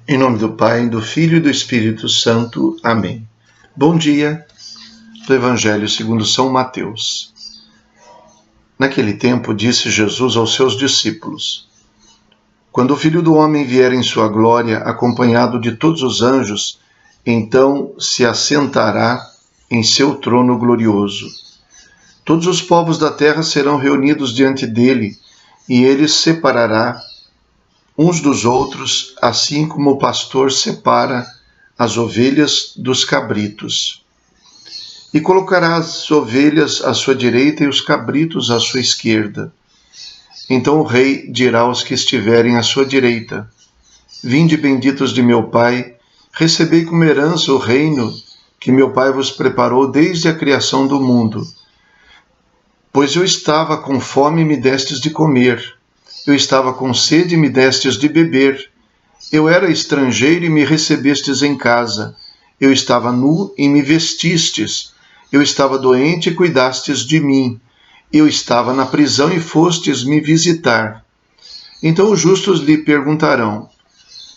Em nome do Pai, do Filho e do Espírito Santo. Amém. Bom dia do Evangelho segundo São Mateus. Naquele tempo disse Jesus aos seus discípulos: Quando o Filho do Homem vier em sua glória, acompanhado de todos os anjos, então se assentará em seu trono glorioso. Todos os povos da terra serão reunidos diante dele, e ele separará uns dos outros, assim como o pastor separa as ovelhas dos cabritos. E colocará as ovelhas à sua direita e os cabritos à sua esquerda. Então o rei dirá aos que estiverem à sua direita: Vinde, benditos de meu Pai, recebei como herança o reino que meu Pai vos preparou desde a criação do mundo. Pois eu estava com fome e me destes de comer. Eu estava com sede e me destes de beber. Eu era estrangeiro e me recebestes em casa. Eu estava nu e me vestistes. Eu estava doente e cuidastes de mim. Eu estava na prisão e fostes me visitar. Então os justos lhe perguntarão: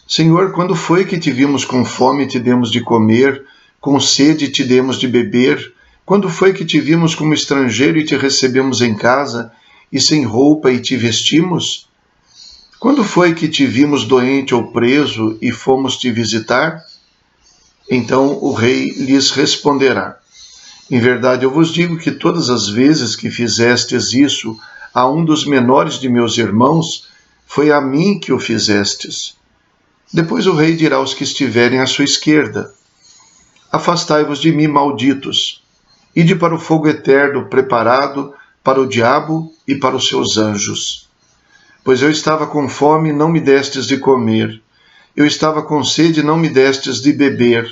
Senhor, quando foi que te vimos com fome e te demos de comer, com sede e te demos de beber? Quando foi que te vimos como estrangeiro e te recebemos em casa, e sem roupa e te vestimos? Quando foi que te vimos doente ou preso e fomos te visitar? Então o rei lhes responderá: Em verdade eu vos digo que todas as vezes que fizestes isso a um dos menores de meus irmãos, foi a mim que o fizestes. Depois o rei dirá aos que estiverem à sua esquerda: Afastai-vos de mim, malditos, ide para o fogo eterno preparado para o diabo e para os seus anjos. Pois eu estava com fome e não me destes de comer. Eu estava com sede e não me destes de beber.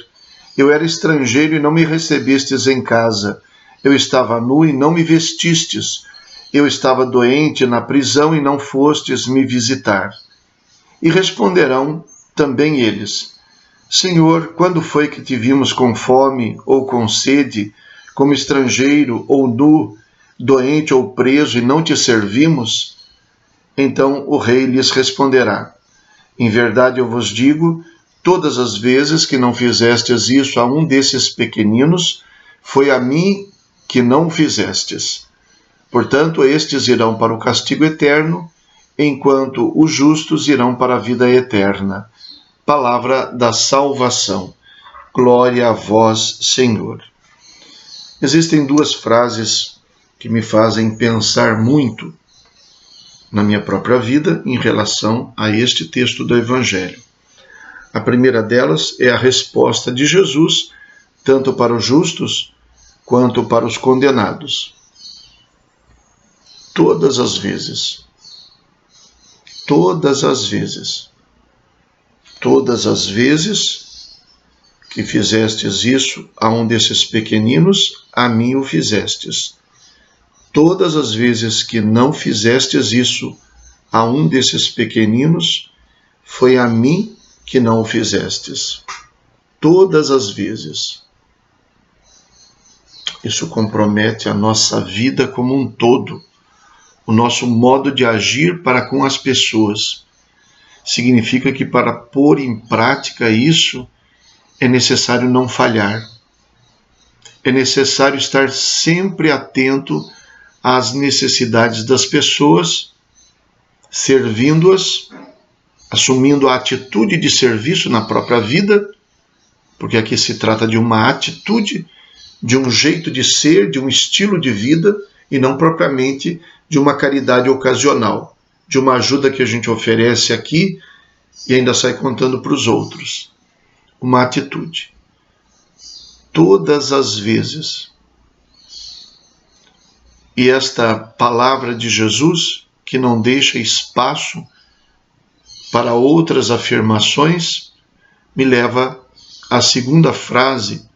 Eu era estrangeiro e não me recebestes em casa. Eu estava nu e não me vestistes. Eu estava doente na prisão e não fostes me visitar. E responderão também eles: Senhor, quando foi que te vimos com fome ou com sede, como estrangeiro ou nu, doente ou preso, e não te servimos? Então o rei lhes responderá: Em verdade eu vos digo, todas as vezes que não fizestes isso a um desses pequeninos, foi a mim que não o fizestes. Portanto, estes irão para o castigo eterno, enquanto os justos irão para a vida eterna. Palavra da salvação. Glória a vós, Senhor. Existem duas frases que me fazem pensar muito na minha própria vida em relação a este texto do Evangelho. A primeira delas é a resposta de Jesus, tanto para os justos quanto para os condenados. Todas as vezes, todas as vezes, todas as vezes que fizestes isso a um desses pequeninos, a mim o fizestes. Todas as vezes que não fizestes isso a um desses pequeninos, foi a mim que não o fizestes. Todas as vezes. Isso compromete a nossa vida como um todo, o nosso modo de agir para com as pessoas. Significa que para pôr em prática isso, é necessário não falhar. É necessário estar sempre atento às necessidades das pessoas, servindo-as, assumindo a atitude de serviço na própria vida, porque aqui se trata de uma atitude, de um jeito de ser, de um estilo de vida, e não propriamente de uma caridade ocasional, de uma ajuda que a gente oferece aqui e ainda sai contando para os outros. Uma atitude. Todas as vezes. E esta palavra de Jesus, que não deixa espaço para outras afirmações, me leva à segunda frase,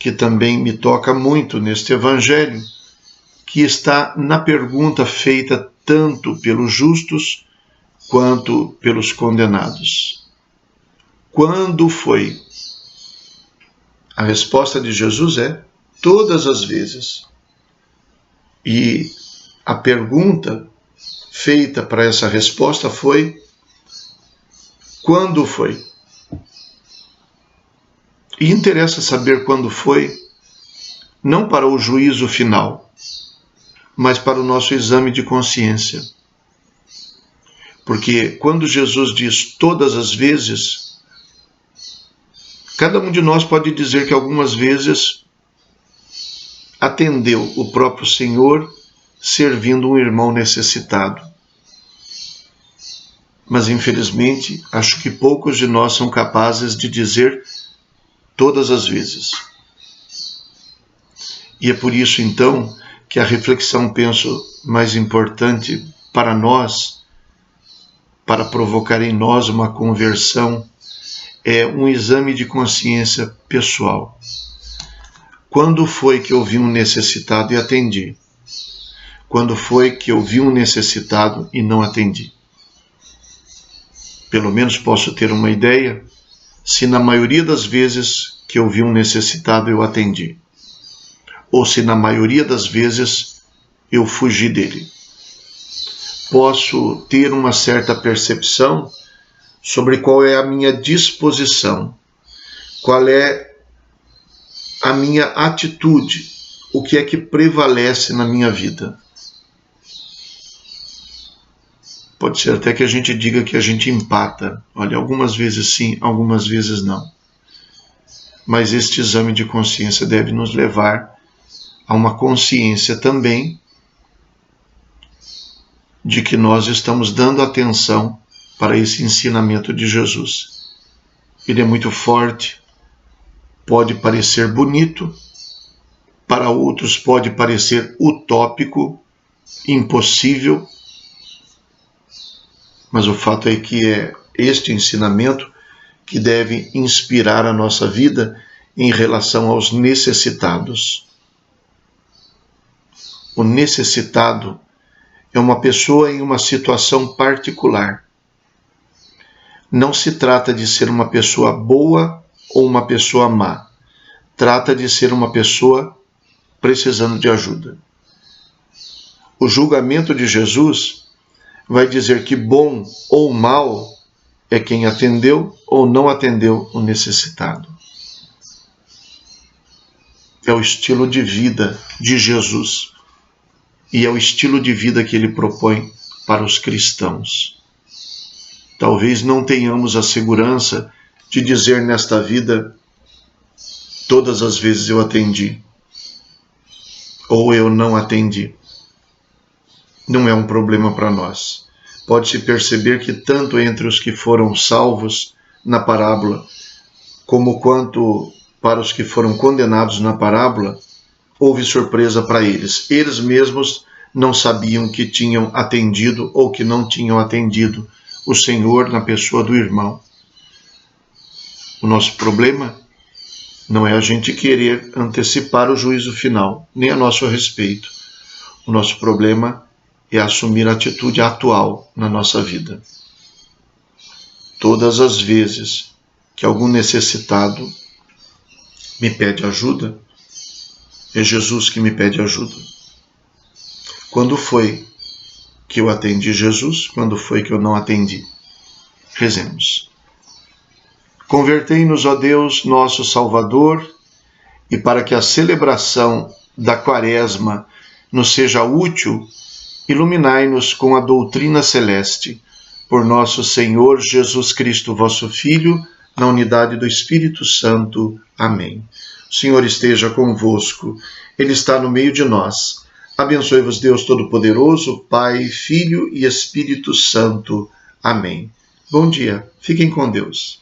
que também me toca muito neste Evangelho, que está na pergunta feita tanto pelos justos quanto pelos condenados. Quando foi? A resposta de Jesus é: todas as vezes. E a pergunta feita para essa resposta foi: Quando foi? E interessa saber quando foi, não para o juízo final, mas para o nosso exame de consciência. Porque quando Jesus diz todas as vezes, cada um de nós pode dizer que algumas vezes atendeu o próprio Senhor servindo um irmão necessitado. Mas, infelizmente, acho que poucos de nós são capazes de dizer todas as vezes. E é por isso, então, que a reflexão, penso, mais importante para nós, para provocar em nós uma conversão, é um exame de consciência pessoal. Quando foi que eu vi um necessitado e atendi? Quando foi que eu vi um necessitado e não atendi? Pelo menos posso ter uma ideia se na maioria das vezes que eu vi um necessitado eu atendi, ou se na maioria das vezes eu fugi dele. Posso ter uma certa percepção sobre qual é a minha disposição, qual é a minha atitude, o que é que prevalece na minha vida. Pode ser até que a gente diga que a gente empata. Olha, algumas vezes sim, algumas vezes não. Mas este exame de consciência deve nos levar a uma consciência também de que nós estamos dando atenção para esse ensinamento de Jesus. Ele é muito forte, pode parecer bonito, para outros pode parecer utópico, impossível, mas o fato é que é este ensinamento que deve inspirar a nossa vida em relação aos necessitados. O necessitado é uma pessoa em uma situação particular. Não se trata de ser uma pessoa boa ou uma pessoa má. Trata de ser uma pessoa precisando de ajuda. O julgamento de Jesus vai dizer que bom ou mal é quem atendeu ou não atendeu o necessitado. É o estilo de vida de Jesus e é o estilo de vida que ele propõe para os cristãos. Talvez não tenhamos a segurança de dizer nesta vida todas as vezes eu atendi ou eu não atendi. Não é um problema para nós. Pode-se perceber que tanto entre os que foram salvos na parábola, como quanto para os que foram condenados na parábola, houve surpresa para eles. Eles mesmos não sabiam que tinham atendido ou que não tinham atendido o Senhor na pessoa do irmão. O nosso problema não é a gente querer antecipar o juízo final, nem a nosso respeito. O nosso problema é assumir a atitude atual na nossa vida. Todas as vezes que algum necessitado me pede ajuda, é Jesus que me pede ajuda. Quando foi que eu atendi Jesus? Quando foi que eu não atendi? Rezemos. Convertei-nos, ó Deus, nosso Salvador, e para que a celebração da Quaresma nos seja útil, iluminai-nos com a doutrina celeste, por nosso Senhor Jesus Cristo, vosso Filho, na unidade do Espírito Santo. Amém. O Senhor esteja convosco, Ele está no meio de nós. Abençoe-vos Deus Todo-Poderoso, Pai, Filho e Espírito Santo. Amém. Bom dia, fiquem com Deus.